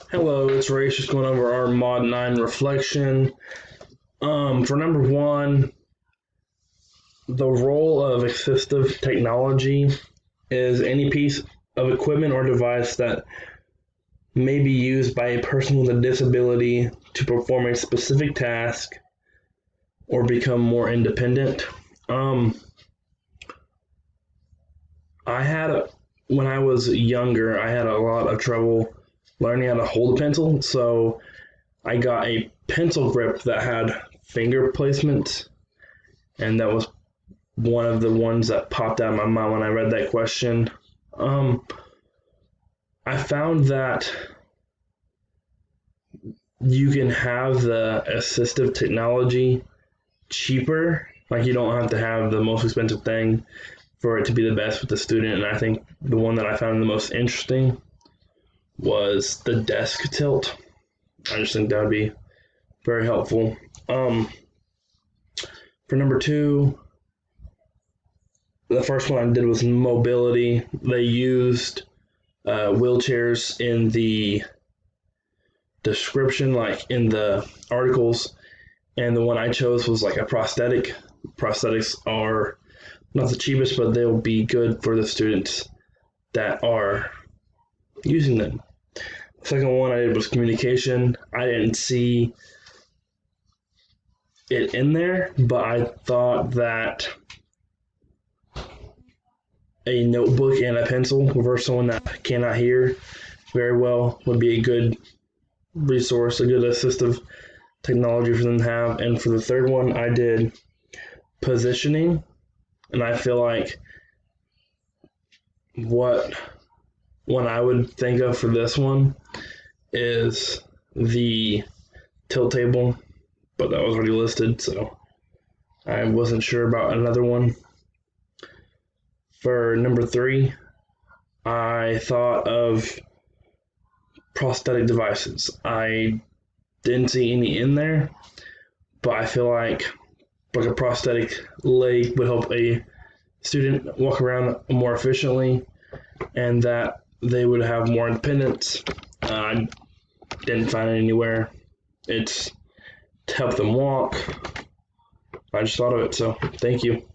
Hello, it's Ray. Just going over our Mod 9 reflection. For number one, the role of assistive technology is any piece of equipment or device that may be used by a person with a disability to perform a specific task or become more independent. Um, I had, when I was younger, I had a lot of trouble learning how to hold a pencil, so I got a pencil grip that had finger placement, and that was one of the ones that popped out of my mind when I read that question. Um, I found that you can have the assistive technology cheaper. Like, you don't have to have the most expensive thing for it to be the best with the student. And I think the one that I found the most interesting was the desk tilt. I just think that would be very helpful. Um, for number two, the first one I did was mobility. They used wheelchairs in the description, like in the articles, and the one I chose was like a prosthetic. Prosthetics are not the cheapest, but they'll be good for the students that are using them. The second one I did was communication. I didn't see it in there, but I thought that a notebook and a pencil for someone that cannot hear very well would be a good resource, a good assistive technology for them to have. And for the third one, I did positioning, and I feel like what one I would think of for this one is the tilt table, but that was already listed, so I wasn't sure about another one. For number three, I thought of prosthetic devices. I didn't see any in there, but I feel like a prosthetic leg would help a student walk around more efficiently, and that they would have more independence. I didn't find it anywhere. It's to help them walk. I just thought of it, so thank you.